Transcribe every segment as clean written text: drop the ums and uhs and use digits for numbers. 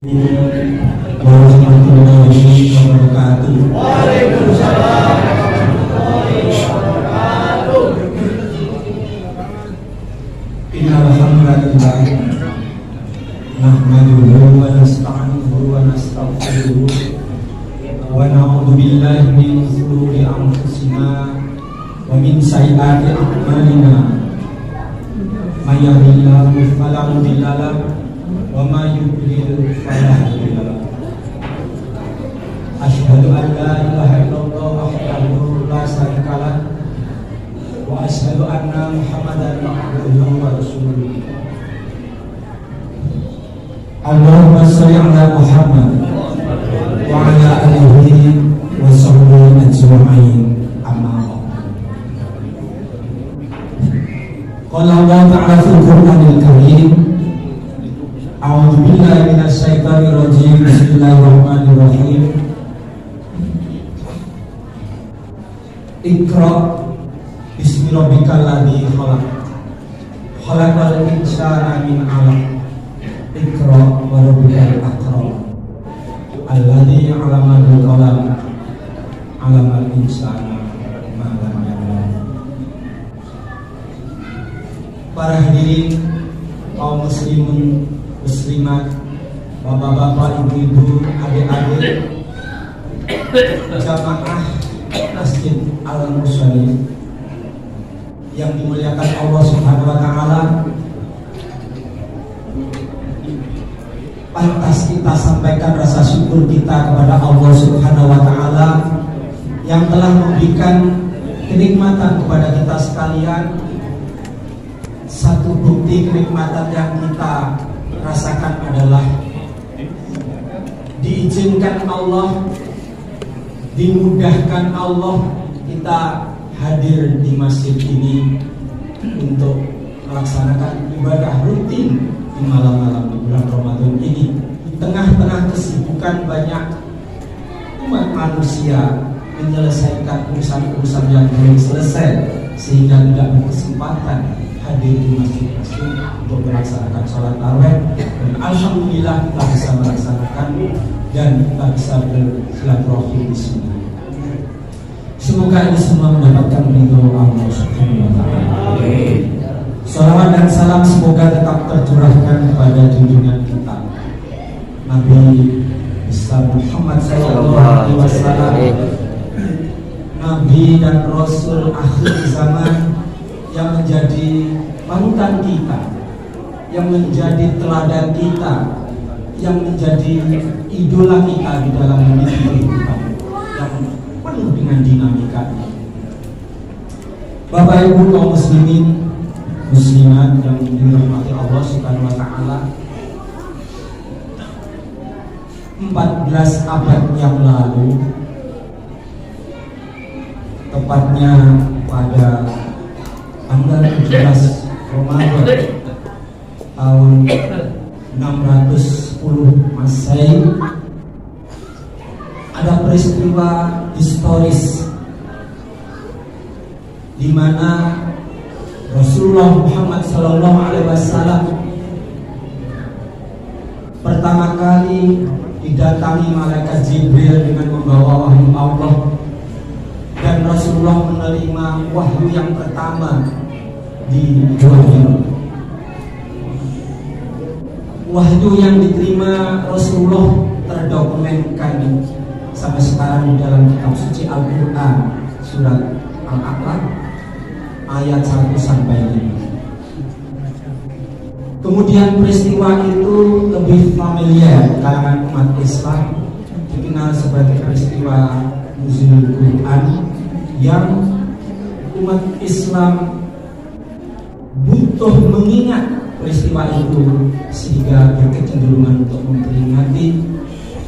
warahmatullahi wabarakatuh. Waalaikumsalam warahmatullahi wabarakatuh. Innal hamdalillah nahmaduhu wa nasta'inuhu wa nastaghfiruh wa na'udzu billahi min shururi anfusina wa min sayyiati a'malina. May yahdihillahu fala mudilla lahu wa may yudlil fala hadiya lahu. Asyhadu an la ilaha illallah wahdahu la syarika lahu wa asyhadu anna Muhammadan abduhu wa rasuluh. Allahumma shalli ala Muhammad wa ala alihi wa sahbihi ajma'in. Amma ba'd. Qala Allah ta'ala fil Qur'anil Karim, a'udzu billahi minasy syaithanir rajim. Bismillahirrahmanirrahim. Iqra bismi rabbikal ladzi khalaq. Khalaqal insana min 'alaq. Iqra wa rabbukal akram. Alladzi 'allama bil qalam. 'allamal insana ma lam ya'lam. Para hadirin kaum muslimin muslimat, bapak-bapak, ibu-ibu, adik-adik, jamaah Masjid Al-Musallim yang dimuliakan Allah Subhanahu wa taala, pantas kita sampaikan rasa syukur kita kepada Allah Subhanahu wa taala yang telah memberikan kenikmatan kepada kita sekalian. Satu bukti kenikmatan yang kita rasakan adalah diizinkan Allah, dimudahkan Allah kita hadir di masjid ini untuk melaksanakan ibadah rutin di malam-malam di bulan Ramadan ini. Di tengah-tengah kesibukan banyak umat manusia menyelesaikan urusan-urusan yang belum selesai sehingga tidak berkesempatan hadir di masjid-masjid untuk melaksanakan sholat tarawih, dan alhamdulillah kita bisa melaksanakan dan kita bisa bersilaturahmi di sini. Semoga ini semua mendapatkan ridho Allah Subhanahu wa taala. Salawat dan salam semoga tetap tercurahkan kepada junjungan kita Nabi besar Muhammad sallallahu alaihi wasallam, Nabi dan Rasul akhir zaman yang menjadi panutan kita, yang menjadi teladan kita, yang menjadi idola kita di dalam mendidik kehidupan yang penuh dengan dinamika. Bapak Ibu kaum muslimin muslimat yang dirahmati Allah Subhanahu wa taala, 14 abad yang lalu, tepatnya pada tanggal 17 Ramadan tahun 610 Masehi, ada peristiwa historis di mana Rasulullah Muhammad sallallahu alaihi wasallam pertama kali didatangi malaikat Jibril dengan membawa wahyu Allah, dan Rasulullah menerima wahyu yang pertama di wahyu. Wahyu yang diterima Rasulullah terdokumenkan sampai sekarang di dalam kitab suci Al-Quran, surat Al-A'la ayat 1 sampai 5. Kemudian peristiwa itu lebih familiar di kalangan umat Islam, dikenal sebagai peristiwa Nuzulul Quran, yang umat Islam butuh mengingat peristiwa itu sehingga berkecenderungan untuk memperingati,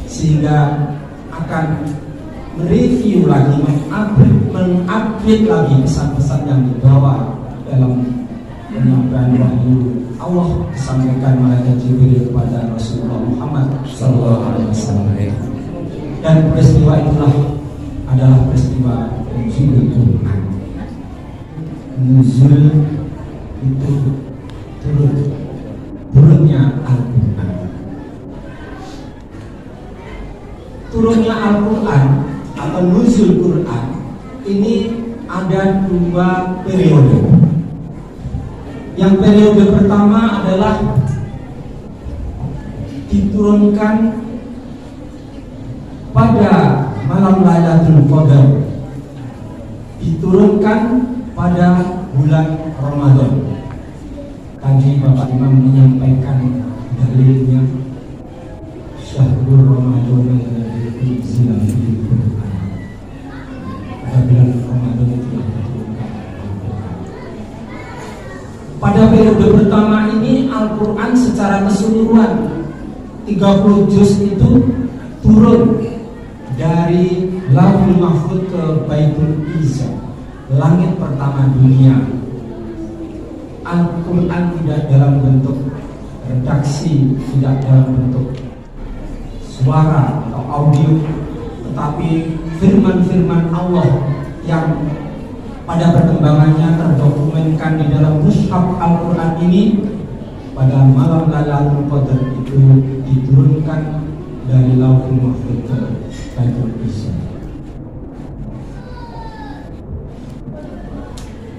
sehingga akan mereview lagi, mengupgrade lagi pesan-pesan yang dibawa dalam penyampaian wahyu Allah disampaikan malaikat Jibril kepada Rasulullah Muhammad SAW. Dan peristiwa itulah adalah peristiwa nuzul Quran. Nuzul itu turunnya Al-Quran. turunnya Al-Quran atau nuzul Quran ini ada dua periode. Yang periode pertama adalah diturunkan pada malam Lailatul Qadar, diturunkan pada bulan Ramadan. Tadi Bapak Imam menyampaikan dalilnya, Syahrul Ramadan alladzi unzila fihi Al-Qur'an. Pada bulan Ramadan itu diturunkan Al-Qur'an. Pada periode pertama ini Al-Qur'an secara keseluruhan 30 juz itu turun dari Lauhul Mahfuz ke Baitul Izza, langit pertama dunia. Al-Quran tidak dalam bentuk redaksi, tidak dalam bentuk suara atau audio, tetapi firman-firman Allah yang pada perkembangannya terdokumenkan di dalam mushaf Al-Quran ini pada malam Lailatul Qadar itu diturunkan dari Lauhul Mahfuz ke Baitul Izza.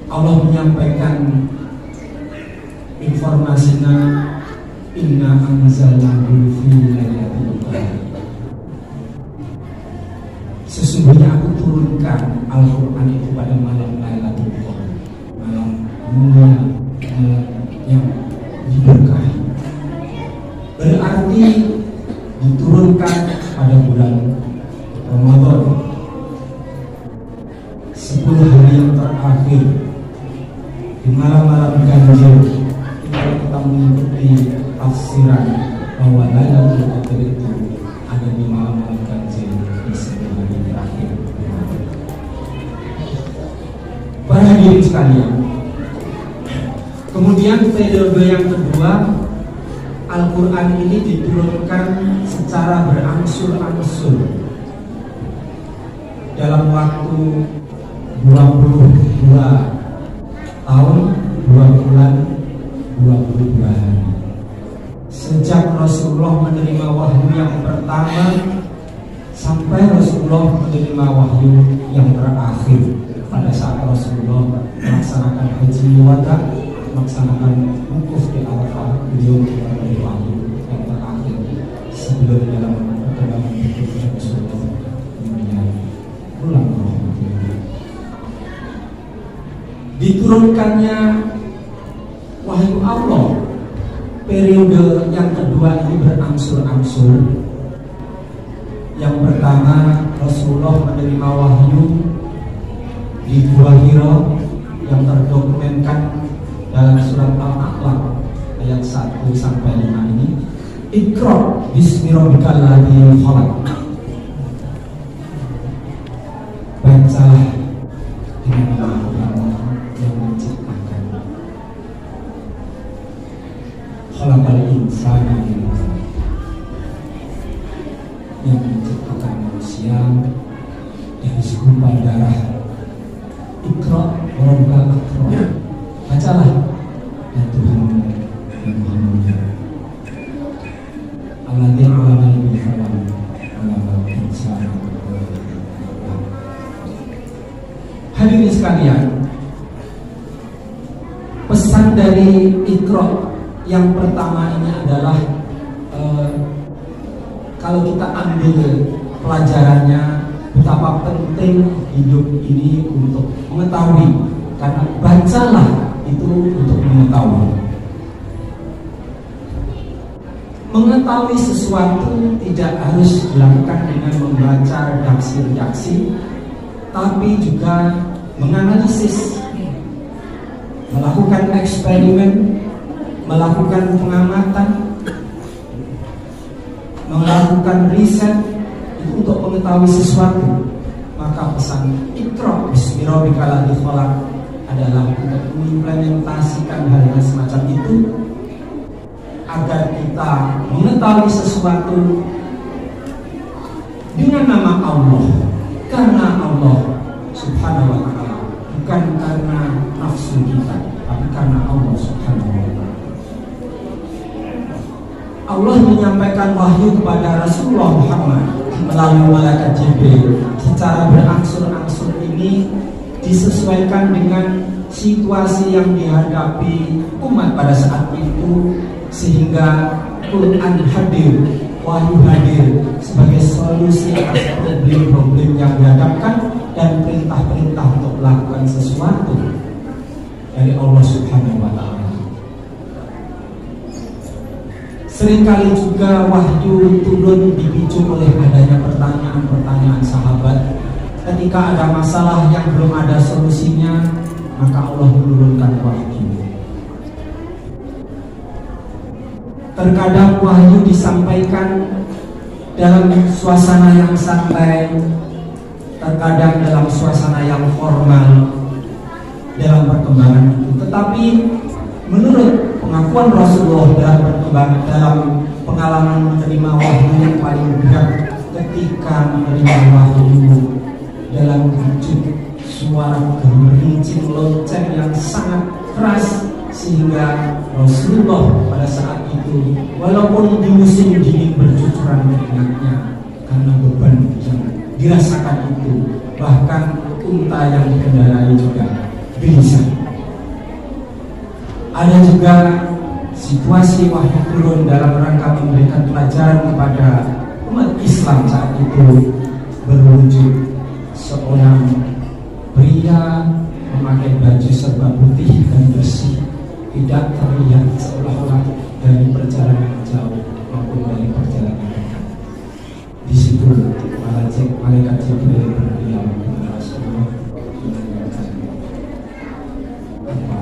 Allah menyampaikan informasinya, inna anzalnahu fi lailatul qadar. Sesungguhnya aku turunkan Al-Quran itu pada malam Lailatul Qadar, malam mulia yang diberkahi. Berarti diturunkan pada bulan Ramadan, 10 hari yang terakhir di malam-malam ganjil. Kalau kita mengikuti tafsiran bahwa Lailatul Qadar itu ada di malam-malam ganjil di 10 hari terakhir. Para hadirin sekalian, kemudian periode yang kedua, Al-Quran ini diturunkan secara berangsur-angsur dalam waktu 22 tahun, 2 bulan, 22 hari. Sejak Rasulullah menerima wahyu yang pertama sampai Rasulullah menerima wahyu yang terakhir. Pada saat Rasulullah melaksanakan haji wada, melaksanakan wukuf di Arafah, beliau menerima wahyu yang terakhir sebelum dalam perkembangan berikutnya Rasulullah kemudian pulang ke rumah. Diturunkannya wahyu Allah periode yang kedua ini berangsur-angsur. Yang pertama, Rasulullah menerima wahyu di Gua Hira yang terdokumenkan dalam surat Al-A'la ayat 1 sampai 5 ini. Iqra bismi rabbikal ladzi khalaq. Bacalah dengan nama yang menciptakan. Khalaqal insana min 'alaq. Yang menciptakan manusia dari segumpal darah. Iqra wa rabbukal akram. Bacalah dan Tuhanmu yang Maha Mulia. Alladzi 'allama bil qalam 'allamal insana. Hadirin sekalian, pesan dari Iqra yang pertama ini adalah kalau kita ambil pelajarannya, betapa penting hidup ini untuk mengetahui, karena bacalah itu untuk mengetahui. Mengetahui sesuatu tidak harus dilakukan dengan membaca redaksi-redaksi, tapi juga menganalisis, melakukan eksperimen, melakukan pengamatan, melakukan riset itu untuk mengetahui sesuatu. Maka pesan Iqra bismi rabbikal ladzi khalaq adalah untuk mengimplementasikan hal yang semacam itu agar kita mengetahui sesuatu dengan nama Allah, karena Allah Subhanahu wa ta'ala, bukan karena nafsu kita, tapi karena Allah Subhanahu wa ta'ala. Allah menyampaikan wahyu kepada Rasulullah Muhammad melalui malaikat Jibril secara berangsur-angsur ini disesuaikan dengan situasi yang dihadapi umat pada saat itu, sehingga Quran hadir, wahyu hadir sebagai solusi atas problem-problem yang dihadapkan dan perintah-perintah untuk melakukan sesuatu dari Allah Subhanahu wa Ta'ala. Seringkali juga wahyu turun dipicu oleh adanya pertanyaan-pertanyaan sahabat. Ketika ada masalah yang belum ada solusinya, maka Allah menurunkan wahyu. Terkadang wahyu disampaikan dalam suasana yang santai, terkadang dalam suasana yang formal dalam perkembangan itu. Tetapi menurut pengakuan Rasulullah dalam pengalaman menerima wahyu yang paling berat ketika menerima wahyu dalam wujud suara gerincing lonceng yang sangat keras, sehingga Rasulullah pada saat itu walaupun di musim dingin bercucuran keringatnya karena beban yang dirasakan itu, bahkan unta yang dikendarai juga gelisah. Ada juga situasi wahyu turun dalam rangka memberikan pelajaran kepada umat Islam saat itu, berwujud seorang pria memakai baju serba putih dan bersih, tidak terlihat seolah-olah dari perjalanan jauh maupun dari perjalanan dekat. Di situ malaikat Jibril berdiam kepada Rasulullah menanyakan, apa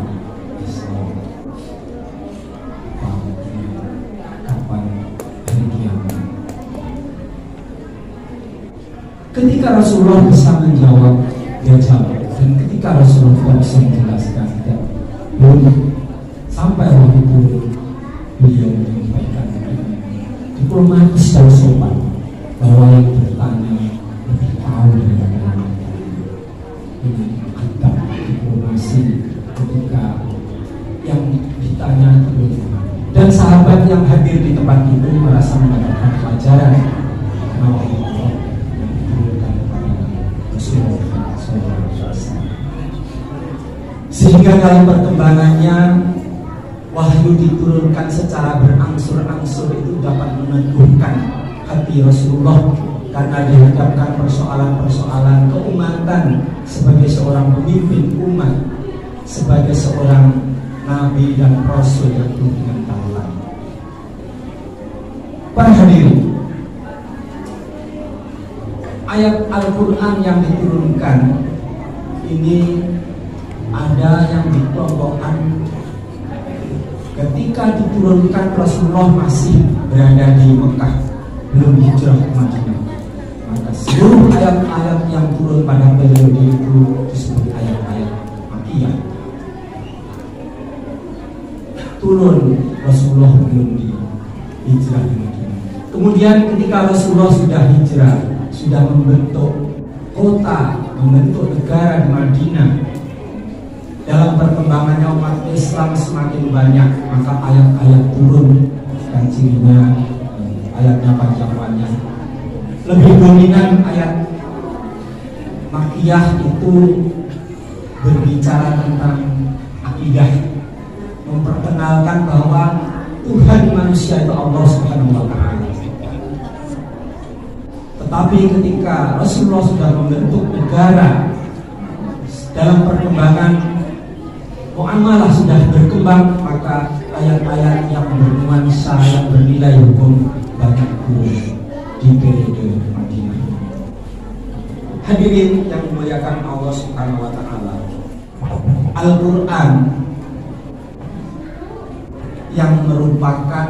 Islam, kapan hari kiamat? Ketika Rasulullah bisa menjawab, dia jawab. Dan ketika Rasulullah bisa menjelaskan, belum sampai waktu itu beliau menyampaikan diplomatis dan sopan bahwa yang bertanya lebih tahu daripada yang bertanya. Ini adab diplomasi ketika yang ditanya itu. Dan sahabat yang hadir di tempat itu merasa mendapatkan pelajaran bahwa Allah yang diturunkan kepada Rasulullah SAW. Sehingga dalam perkembangannya wahyu diturunkan secara berangsur-angsur itu dapat meneguhkan hati Rasulullah, karena dihadapkan persoalan-persoalan keumatan sebagai seorang pemimpin umat, sebagai seorang nabi dan rasul yang penuh dengan tahuan. Para hadirin, ayat Al-Quran yang diturunkan ini ada yang dikelompokkan ketika diturunkan Rasulullah masih berada di Mekah, belum hijrah ke Madinah. Maka seluruh ayat-ayat yang turun pada periode itu disebut ayat-ayat Makkiyah. Turun Rasulullah belum di hijrah di Madinah. Kemudian ketika Rasulullah sudah hijrah, sudah membentuk kota, membentuk negara di Madinah, dalam perkembangannya umat Islam semakin banyak, maka ayat-ayat turun, dan cirinya ayatnya panjang-panjang. Lebih dominan ayat Makkiyah itu berbicara tentang akidah, memperkenalkan bahwa Tuhan manusia itu Allah Subhanahu wa Ta'ala. Tetapi ketika Rasulullah sudah membentuk negara, dalam perkembangan muamalah sudah berkembang, maka ayat-ayat yang bernuansa, yang bernilai hukum banyak turun di periode Madinah. Hadirin yang dimuliakan Allah Subhanahu wa Ta'ala, Al-Quran yang merupakan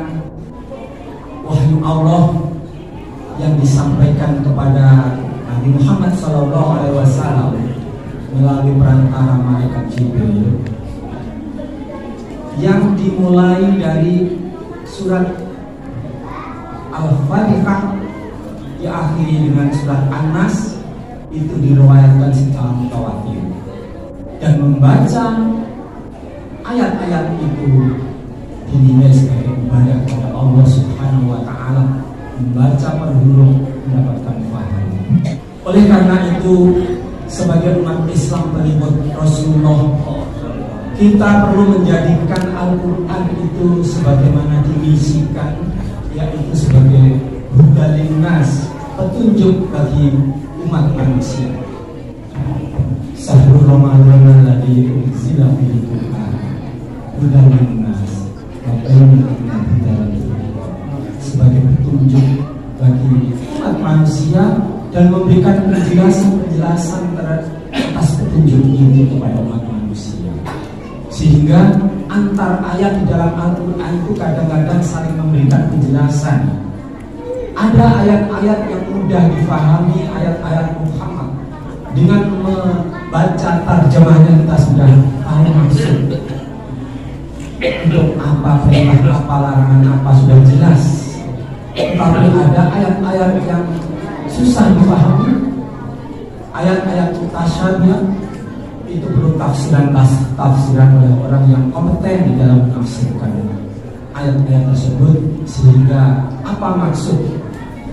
wahyu Allah yang disampaikan kepada Nabi Muhammad SAW melalui perantara malaikat Jibril, yang dimulai dari surat Al-Fatihah diakhiri dengan surat An-Nas, itu diriwayatkan secara mutawatir, dan membaca ayat-ayat itu dinilai sebagai ibadah kepada Allah Subhanahu wa Ta'ala, membaca per huruf mendapatkan paham. Oleh karena itu, sebagai umat Islam pengikut Rasulullah, kita perlu menjadikan Al-Quran itu sebagaimana dimisikan, yaitu sebagai hudan linnas, petunjuk bagi umat manusia. Syahrul Ramadan alladzi unzila fihi Al-Qur'an hudan linnas wa bayyinatin minal huda, sebagai petunjuk bagi umat manusia dan memberikan penjelasan atas petunjuk itu kepada umat manusia. Sehingga antar ayat di dalam Al-Quran itu kadang-kadang saling memberikan penjelasan. Ada ayat-ayat yang mudah difahami, ayat-ayat Muhammad. Dengan membaca terjemahnya kita sudah tahu maksud. Untuk apa perintah, apa larangan, apa sudah jelas. Tetapi ada ayat-ayat yang susah difahami, ayat-ayat mutasyabih, itu perlu tafsiran oleh orang yang kompeten di dalam menafsirkan ayat-ayat tersebut, sehingga apa maksud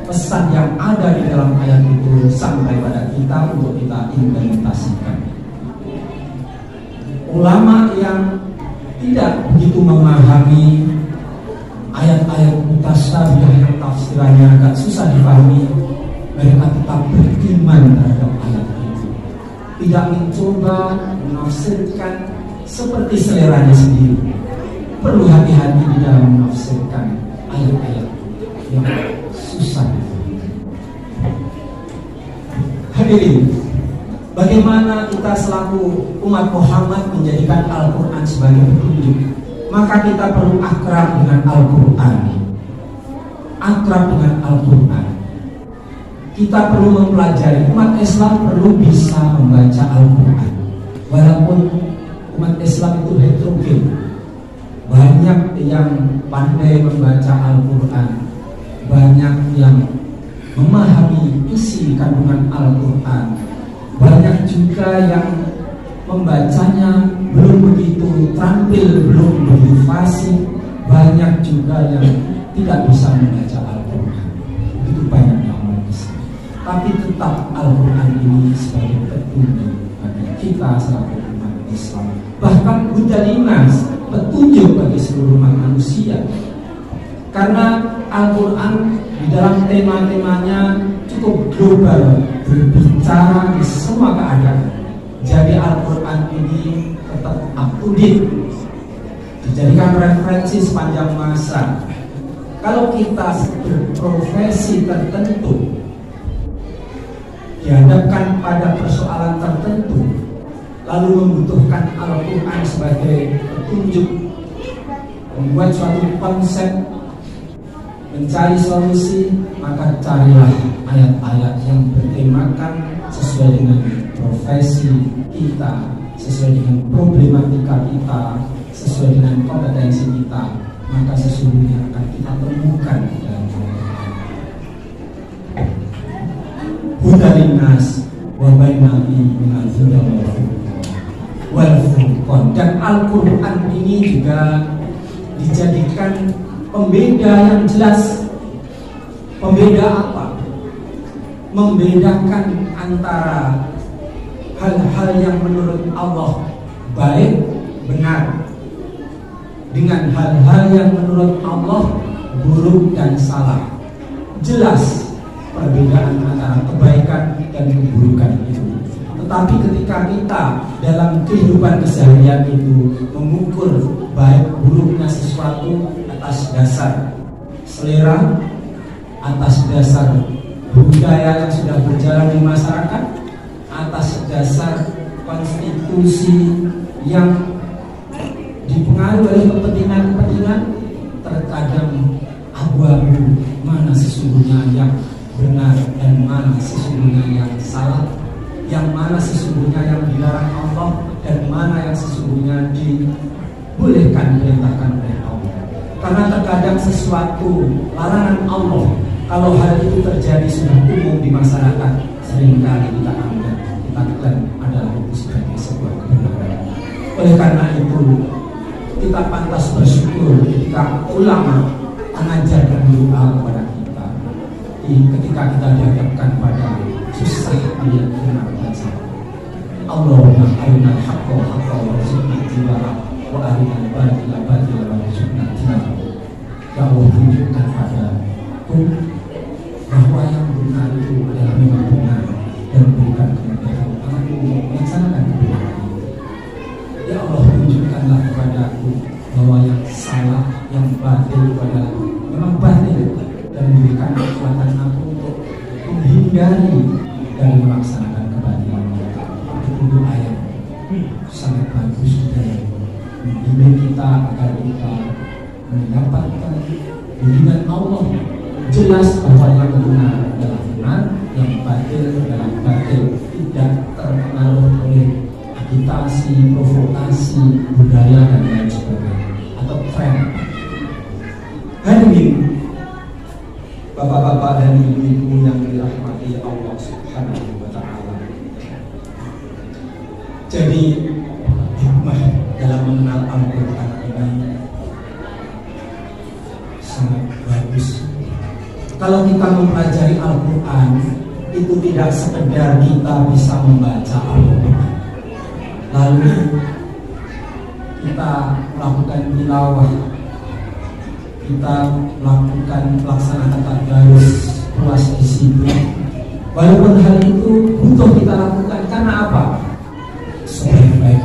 pesan yang ada di dalam ayat itu sampai pada kita untuk kita implementasikan. Ulama yang tidak begitu memahami ayat-ayat mutasyabih yang tafsirannya agak susah dipahami, mereka tetap beriman terhadap ayat itu, tidak mencoba menafsirkan seperti seleranya sendiri. Perlu hati-hati di dalam menafsirkan ayat-ayat yang susah. Hadirin, bagaimana kita selaku umat Muhammad menjadikan Al-Quran sebagai petunjuk? Maka kita perlu akrab dengan Al-Quran. Akrab dengan Al-Quran. Kita perlu mempelajari, umat Islam perlu bisa membaca Al-Quran. Walaupun umat Islam itu heterogen, banyak yang pandai membaca Al-Quran, banyak yang memahami isi kandungan Al-Quran, banyak juga yang membacanya belum begitu terampil, belum begitu fasih, banyak juga yang tidak bisa membaca Al-Quran. Begitu banyaknya umat Islam. Tapi tetap Al-Quran ini sebagai petunjuk bagi kita selaku umat Islam. Bahkan hudan linnas, petunjuk bagi seluruh umat manusia. Karena Al-Quran di dalam tema-temanya cukup global, berbicara di semua keadaan. Jadi Al-Quran ini tetap up to date, dijadikan referensi sepanjang masa. Kalau kita berprofesi tertentu, dihadapkan pada persoalan tertentu, lalu membutuhkan Al-Quran sebagai petunjuk, membuat suatu konsep, mencari solusi, maka carilah ayat-ayat yang bertemakan sesuai dengan profesi kita, sesuai dengan problematika kita, sesuai dengan kompetensi kita, maka sesungguhnya akan kita temukan dalam Al-Quran. Hudan linnas wa bayyinatin minal huda wal furqan. Dan Al-Quran ini juga dijadikan pembeda yang jelas. Pembeda apa? Membedakan antara hal-hal yang menurut Allah baik, benar, dengan hal-hal yang menurut Allah buruk dan salah. Jelas perbedaan antara kebaikan dan keburukan itu. Tetapi ketika kita dalam kehidupan keseharian itu mengukur baik buruknya sesuatu atas dasar selera, atas dasar budaya yang sudah berjalan di masyarakat, atas dasar konstitusi yang dipengaruhi oleh kepentingan-kepentingan, terkadang abu-abu mana sesungguhnya yang benar dan mana sesungguhnya yang salah, yang mana sesungguhnya yang dilarang Allah dan mana yang sesungguhnya dibolehkan, diperintahkan oleh Allah. Karena terkadang sesuatu larangan Allah, kalau hal itu terjadi sudah umum di masyarakat, seringkali kita anggap, kita klaim adalah itu sebagai sebuah kebenaran. Oleh karena itu, kita pantas bersyukur ketika ulama mengajarkan doa kepada kita. ketika kita dihadapkan pada susah ayat benar baca. Allahumma arinal haqqa haqqa warzuqna ittiba'ah wa arinal batila batila warzuqna ijtinabah. Ya Allah, tunjukkan padaku bahwa yang benar itu adalah memang benar dan berikan kemudahan aku melaksanakan kebenaran. Ya Allah, tunjukkanlah kepadaku bahwa yang salah, yang batil adalah memang batil, dan berikan kekuatan aku untuk menghindari dan melaksanakan kebatilan. Itu ayat sangat bagus dan membimbing kita agar kita mendapatkan bimbingan Allah. Jelas bahwa yang benar adalah benar, yang batil adalah batil, tidak terpengaruh oleh agitasi, provokasi, budaya dan lain sebagainya atau tren. Hadirin bapak-bapak dan ibu-ibu yang dirahmati Allah Subhanahu wa ta'ala. Jadi hikmah dalam mengenal Al-Quran ini sangat bagus. Kalau kita mempelajari Al-Quran, itu tidak sekedar kita bisa membaca Al-Quran lalu kita melakukan tilawah, kita melakukan melaksanakan tadarus puas di situ. Walaupun hal itu butuh kita lakukan, karena apa? Sebaik-baik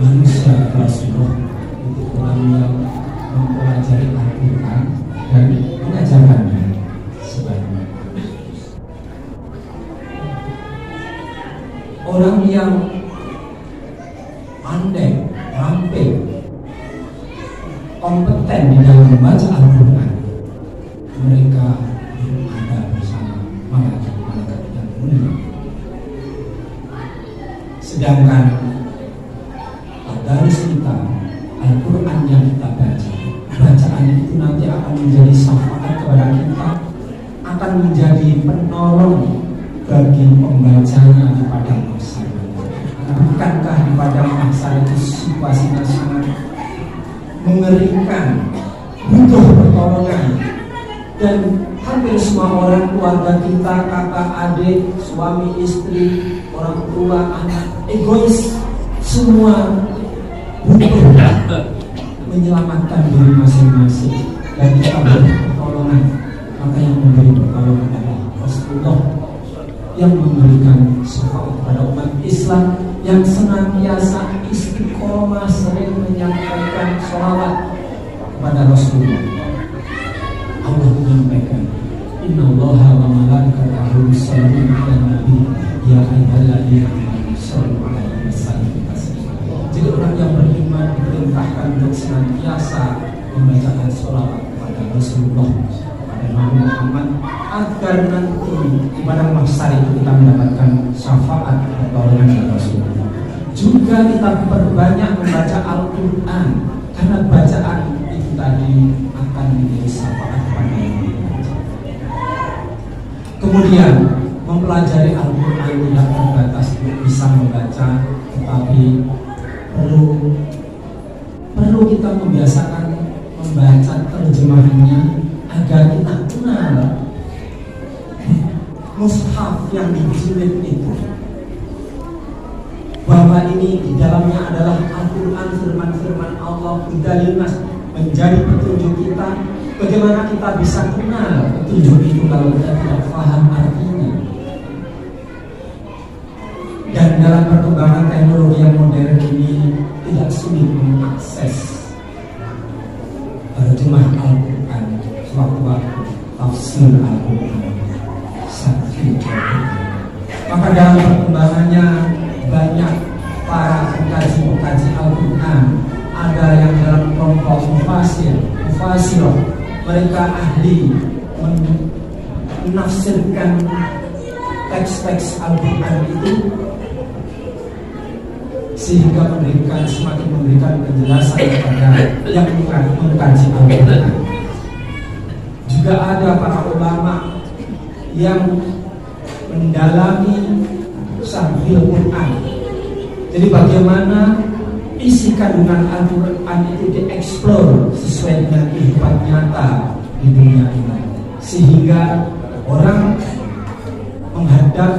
manusia Rasulullah itu orang yang mempelajari Al-Quran dan mengajarkannya sebaik-baik. Orang yang pandai, ramping, kompeten di dalam membaca Al-Quran, mereka ada bersama malaikat-malaikat yang mulia. Sedangkan tadarus kita, Al-Quran yang kita baca, bacaan itu nanti akan menjadi syafaat kepada kita, akan menjadi penolong bagi pembacanya di padang mahsyar. Bukankah di padang mahsyar itu situasinya sangat mengerikan, butuh pertolongan, dan hampir semua orang keluarga kita, kakak, adik, suami, istri, orang tua, anak, egois, semua butuh menyelamatkan diri masing-masing, dan kita butuh pertolongan. Maka yang memberi pertolongan adalah Rasulullah yang memberikan syafaat kepada umat Islam, yang senantiasa istiqomah sering menyampaikan sholawat kepada Rasulullah. Allah menyampaikan, Innallaha wa malaikatahu yusholluna 'alan nabi ya ayyuhalladzina amanu shollu 'alaihi wa sallimu taslima. Jadi orang yang beriman diperintahkan untuk senantiasa membacakan sholawat kepada Rasulullah, kepada Nabi Muhammad, agar nanti di padang mahsyar itu kita mendapatkan syafaat pertolongan dari Rasulullah. Juga kita perbanyak membaca Al-Quran, karena bacaan itu tadi akan menjadi syafaat kepada yang membaca. Kemudian mempelajari Al-Quran tidak terbatas untuk bisa membaca, tetapi perlu kita membiasakan membaca terjemahannya agar kita kenal mushaf yang dijilid itu, bahwa ini di dalamnya adalah Al-Quran, firman-firman Allah, hudalinas, menjadi petunjuk kita. Bagaimana kita bisa kenal petunjuk itu kalau kita tidak paham artinya? Dan dalam perkembangan teknologi yang modern ini tidak sulit mengakses terjemah Al-Quran, sewaktu-waktu tafsir Al-Quran. Maka dalam perkembangannya banyak para pengkaji Al-Quran, ada yang dalam kelompok mufasirah, mereka ahli menafsirkan teks-teks Al-Quran itu sehingga semakin memberikan penjelasan kepada yang mengkaji Al-Quran. Juga ada para ulama yang mendalami Syarhil Quran. Jadi bagaimana isi kandungan Al-Quran itu dieksplor sesuai dengan kehidupan nyata di dunia ini, sehingga orang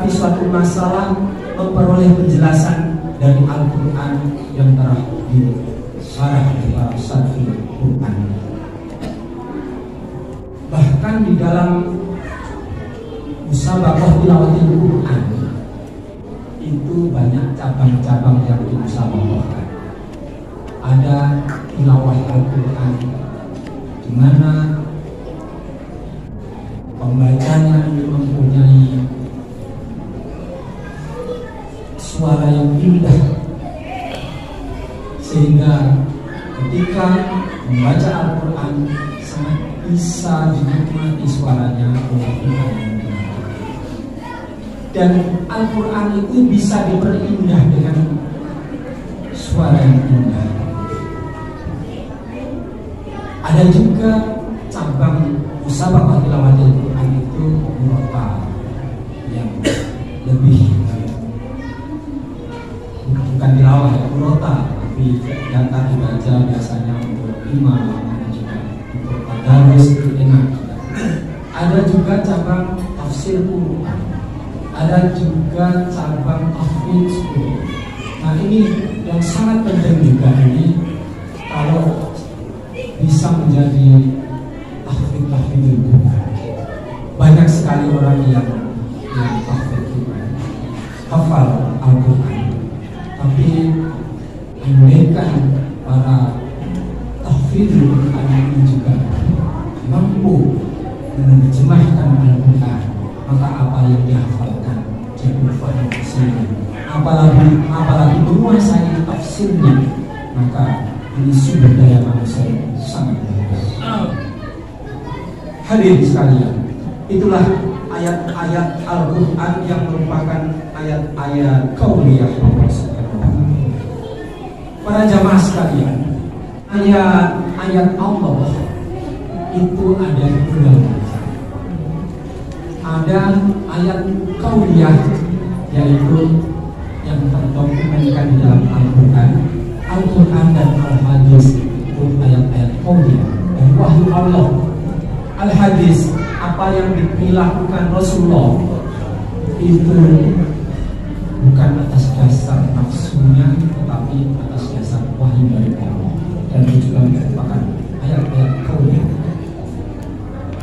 menghadapi suatu masalah memperoleh penjelasan dari Al-Quran yang telah disarah oleh para sarfi Quran. Bahkan di dalam musabaqah tilawatil Quran itu banyak cabang-cabang yang dimusabaqahkan. Ada tilawah Al-Quran di mana pembacanya mempunyai suara yang indah, sehingga ketika membaca Al-Quran sangat bisa dinikmati suaranya oleh kita. Dan Al-Quran itu bisa diperindah dengan suara yang indah. Ada juga cabang musabaqah tilawatil Quran itu murotal yang lebih bukan tilawah ya, murotal, tapi data dibaca biasanya untuk imam, juga untuk tadarus itu enak. Ada juga cabang tafsir Quran, ada juga cabang tahfidz Quran. Nah ini yang sangat penting juga ini, kalau bisa menjadi tahfidz Quran. Banyak sekali orang yang tahfidz Quran, hafal Al-Quran, tapi andaikan para tahfidz Quran ini juga mampu menerjemahkan Al-Quran, maka apa yang dihafalkan jadi faham sendiri. Apalagi menguasai tafsirnya, maka ini sumber daya manusia sangat bagus. Hadirin sekalian, itulah ayat-ayat Al-Quran yang merupakan ayat-ayat kauniyah Allah Subhanahu wa Ta'ala. Para jamaah sekalian, ayat-ayat Allah itu ada dua macam. Ada ayat kauniyah, yaitu yang terdokumenkan di dalam Al-Quran dan Al-Hadis, itu ayat-ayat kauniyah dan wahyu Allah. Al-Hadis, apa yang dilakukan Rasulullah itu bukan atas dasar nafsunya, tetapi atas dasar wahyu dari Allah, dan itu juga merupakan ayat-ayat kauniyah.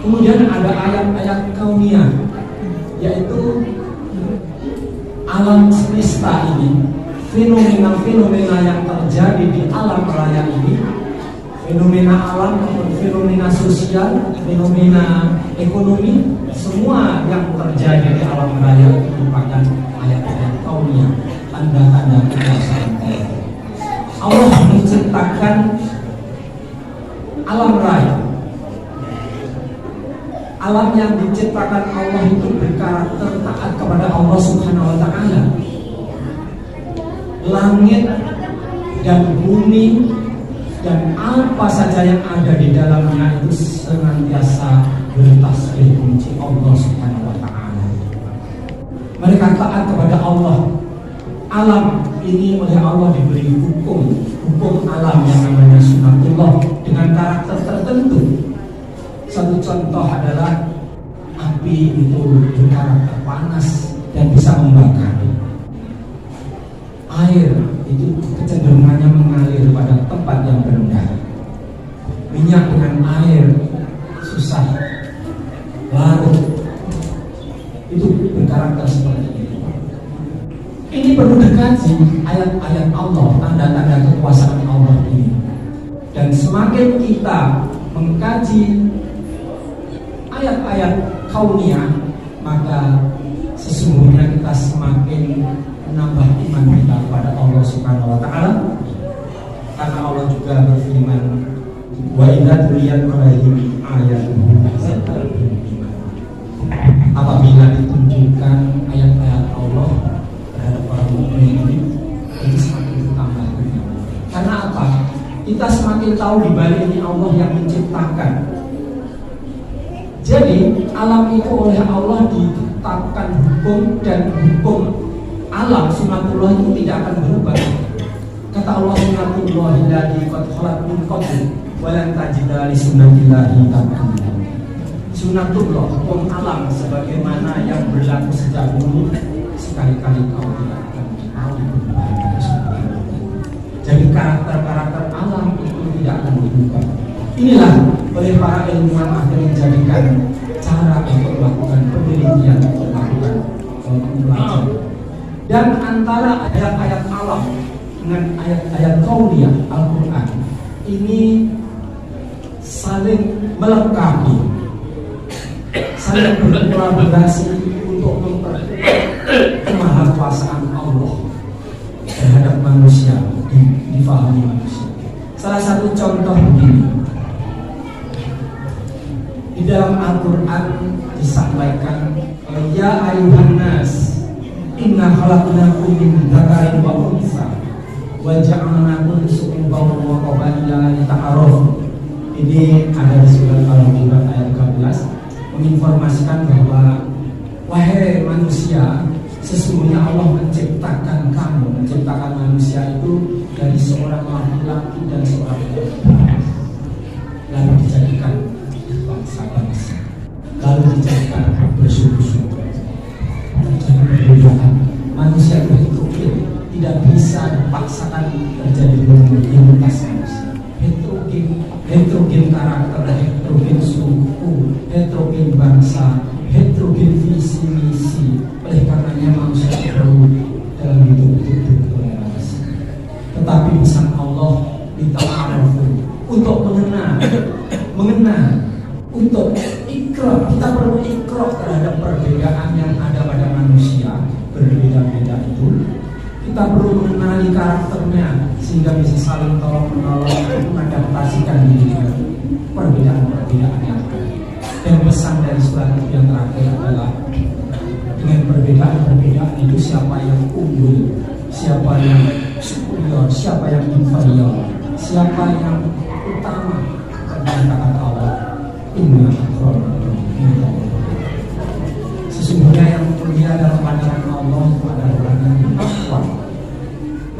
Kemudian ada ayat-ayat kauniyah, yaitu alam semesta ini, fenomena-fenomena yang terjadi di alam raya ini, fenomena alam maupun fenomena sosial, fenomena ekonomi, semua yang terjadi di alam raya merupakan ayat-ayat kauniyah, tanda-tanda kekuasaan Allah. Allah menciptakan alam raya. Alam yang diciptakan Allah itu berkarakter taat kepada Allah Subhanahu wa Ta'ala. Langit dan bumi dan apa saja yang ada di dalamnya itu senantiasa bertasbih memuji Allah Subhanahu wa Ta'ala. Mereka taat kepada Allah. Alam ini oleh Allah diberi hukum alam yang namanya sunatullah dengan karakter tertentu. Satu contoh adalah api itu berkarakter panas dan bisa membakar. Air itu kecenderungannya mengalir pada tempat yang rendah. Minyak dengan air susah larut. Itu berkarakter seperti itu. Ini perlu dikaji ayat-ayat Allah, tanda-tanda kekuasaan Allah ini. Dan semakin kita mengkaji ayat-ayat kauniyah, maka sesungguhnya kita semakin menambah iman kita kepada Allah Subhanahu wa Ta'ala. Karena Allah juga berfirman, wa idza tuliyat alaihim ayatuhu zadatuhum iman. Apabila ditunjukkan ayat-ayat Allah terhadap para mukmin ini semakin bertambah. Karena apa? Kita semakin tahu di balik ini Allah yang menciptakan. Jadi alam itu oleh Allah ditetapkan hukum, dan hukum alam sunatullah itu tidak akan berubah. Kata Allah, sunatullah allati qad khalat min qabl wa lan tajida li sunnatillahi tabdila. Sunatullah, hukum alam sebagaimana yang berlaku sejak dulu, sekali-kali kau tidak akan mau berubah dari surga. Jadi karakter-karakter alam itu tidak akan berubah. Inilah oleh para ilmuwan akhirnya menjadikan cara untuk melakukan penelitian, untuk melakukan pembelajaran. Dan antara ayat-ayat alam dengan ayat-ayat kauniyah Al-Quran ini saling melengkapi, saling berkolaborasi untuk memperkuat kemahakuasaan Allah terhadap manusia, difahami manusia. Salah satu contoh begini, di dalam Al-Quran disampaikan, ya ayuhan nas, inna khalaqnakum min dzakarin wa untha wa ja'alnakum syu'uban wa qabaila lita'arafu. Ini ada di surat Al-Hujurat ayat 13, menginformasikan bahwa wahai manusia, sesungguhnya Allah menciptakan kamu, menciptakan manusia itu dari seorang laki-laki dan seorang perempuan, lalu dijadikan bangsa-bangsa, lalu dijadikan bersuku-suku. Terjadi perbedaan. Manusia itu heterogen, tidak bisa dipaksakan terjadi homogenitas manusia. Heterogen karakter, heterogen suku, heterogen bangsa, heterogen visi misi. Oleh karenanya manusia perlu dalam hidup itu bertoleransi. Tetapi pesan Allah dita'arafu, untuk mengenal, untuk ikrah. Kita perlu ikrah terhadap perbedaan yang ada pada manusia, berbeda-beda itu. Kita perlu mengenali karakternya sehingga bisa saling tolong menolong, mengadaptasikan diri dengan perbedaan-perbedaan yang ada. Dan pesan dari surat itu yang terakhir adalah, dengan perbedaan-perbedaan itu siapa yang unggul, siapa yang superior, siapa yang inferior, siapa yang utama. Karena kata Allah, inna akramakum indallah. Sesungguhnya yang mulia dalam pandangan Allah itu adalah orang yang bertakwa.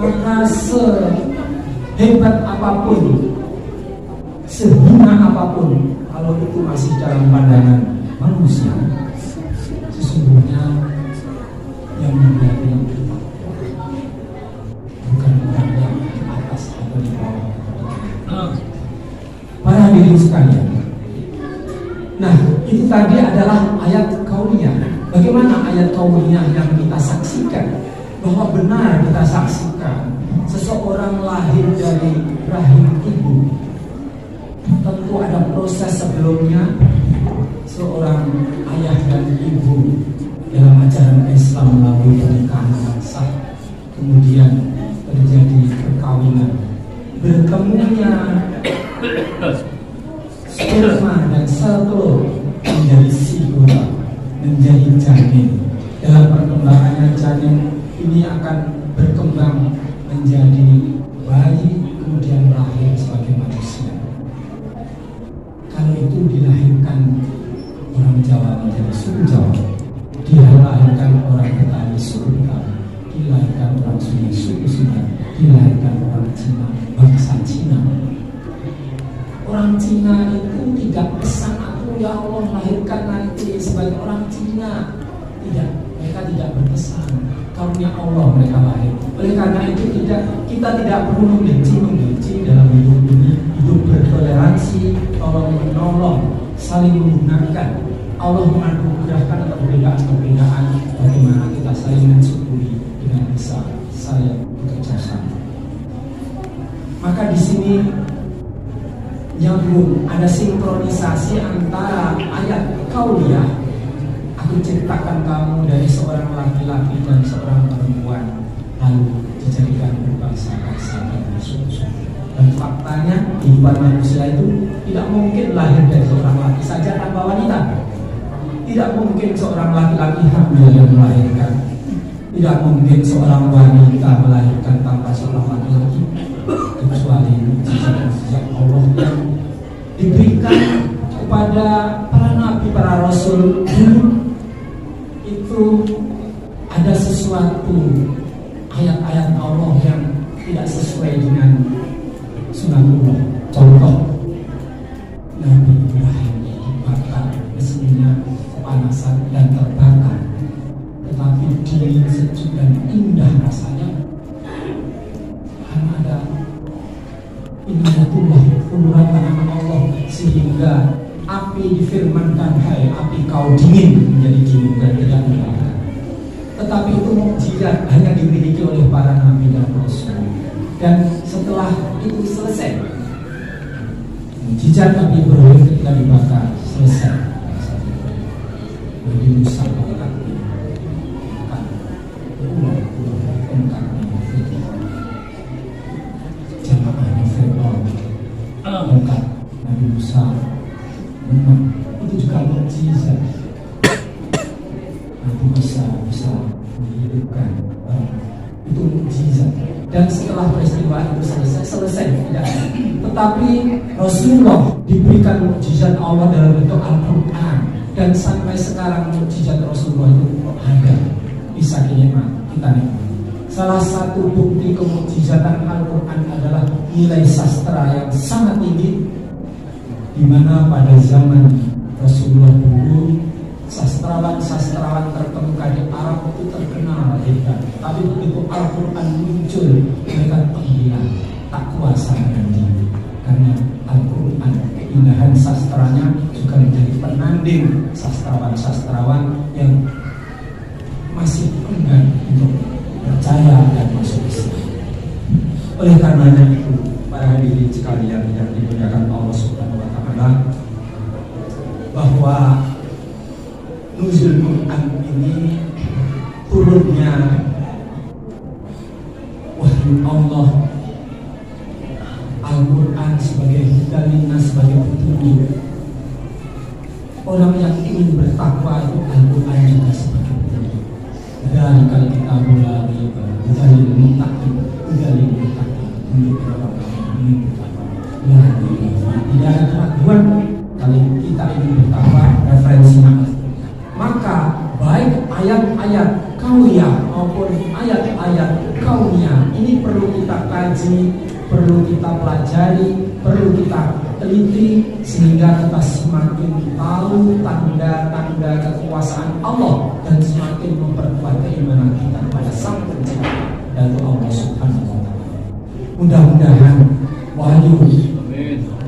Maka sehebat apapun, sehina apapun, kalau itu masih dalam pandangan manusia, sesungguhnya yang mulia yang bertakwa, bukan orang yang di atas atau di bawah. Para hadirin sekalian, nah itu tadi adalah ayat kauniyah. Bagaimana ayat kauniyah yang kita saksikan? Bahwa benar kita saksikan seseorang lahir dari rahim ibu, tentu ada proses sebelumnya. Seorang ayah dan ibu dalam ajaran Islam melalui pernikahan yang sah, kemudian terjadi perkawinan, bertemunya sperma dan sel telur menjadi sigula, menjadi janin. Dalam perkembangannya janin ini akan berkembang menjadi bayi, kemudian lahir sebagai manusia. Kalau itu dilahirkan orang Jawa menjadi suku Jawa, dilahirkan orang Betawi suku Betawi, dilahirkan orang Sunda suku Sunda, dilahirkan orang Cina bangsa Cina. Orang Cina itu tidak pesan aku ya Allah lahirkan nanti sebagai orang Cina. Tidak, mereka tidak berpesan. Karunia Allah mereka lahir. Oleh karena itu kita tidak perlu membenci dalam hidup ini. Hidup bertoleransi, tolong menolong, saling menggunakan. Allah menganugerahkan perbedaan-perbedaan, bagaimana kita saling mensyukuri dengan bisa saling bekerja sama. Maka di sini nyambung, ada sinkronisasi antara ayat kauliyah, aku ciptakan kamu dari seorang laki-laki dan seorang perempuan, lalu dijadikan berbangsa-bangsa dan bersuku-suku. Dan faktanya kehidupan manusia itu tidak mungkin lahir dari seorang laki saja tanpa wanita. Tidak mungkin seorang laki-laki hamil dan melahirkan. Tidak mungkin seorang wanita melahirkan tanpa seorang laki-laki, kecuali mujizat Allah yang diberikan kepada para nabi, para rasul dulu. Itu ada sesuatu ayat-ayat Allah yang tidak sesuai dengan sunatullah. Contoh, Nabi Ibrahim dibakar, mesinnya kepanasan dan terbakar. engkau dingin menjadi dingin dan tidak membakar. Tetapi itu mukjizat hanya dimiliki oleh para nabi dan rasul. Dan setelah itu selesai, mukjizat Nabi Ibrahim ketika dibakar selesai. Nabi Musa angkat jamaahnya Fir'aun angkat Nabi Musa menang. Itu juga mukjizat. Nabi Musa bisa menghidupkan itu mukjizat. Dan setelah peristiwa itu selesai tidak. Tetapi Rasulullah diberikan mukjizat Allah dalam bentuk Al-Quran, dan sampai sekarang mukjizat Rasulullah itu ada, bisa kita nikmati. Salah satu bukti kemukjizatan Al-Quran adalah nilai sastra yang sangat tinggi, di mana pada zaman Rasulullah dulu sastrawan terkemuka di Arab itu terkenal hebat. Tapi begitu Al-Quran muncul, mereka panggilan tak kuasa menandingi. Karena Al-Quran, keindahan sastranya juga menjadi penanding sastrawan yang masih enggan untuk percaya dan masuk Islam. Oleh karenanya itu, para hadirin sekalian yang dimuliakan Allah Subhanahu wa Ta'ala, bahwa nuzul Quran ini turunnya wahyu Allah, Al-Quran sebagai hidayah, sebagai petunjuk. Orang yang ingin bertakwa itu Al-Quran juga sebagai petunjuk. Dan kalau kita mulai menjadi mutakin, untuk orang-orang ini bertakwa. Tidak ada keraguan kalau kita ingin bertakwa, referensinya. Maka baik ayat-ayat kauniyah maupun ayat-ayat kauniyah ini perlu kita kaji, perlu kita pelajari, perlu kita teliti, sehingga kita semakin tahu tanda-tanda kekuasaan Allah dan semakin memperkuat keimanan kita pada Sang Pencipta, yaitu Allah Subhanahu wa Ta'ala. Mudah-mudahan wahyu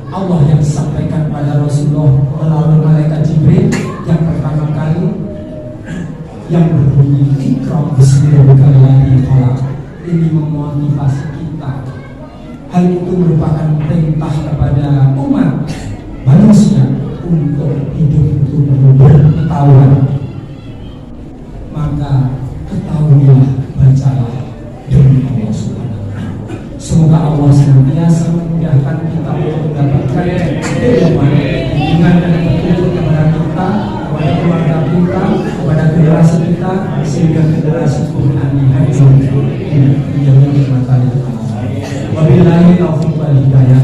Allah yang disampaikan pada Rasulullah melalui malaikat Jibril yang pertama kali yang berbunyi Iqra bismillahil ladzi khalaq ini memotivasi kita. Hal itu merupakan perintah kepada umat manusia untuk hidup itu perlu berpengetahuan. Maka ketahuilah, bacalah demi Allah Subhanahu wa Ta'ala. Semoga Allah senantiasa memudahkan kita untuk mendapatkan kehidupan dengan petunjuk kepada kita, kepada keluarga kita, kepada generasi kita, sehingga generasi Quran yang menjadi mata kita. Wabillahi taufiq wal hidayah.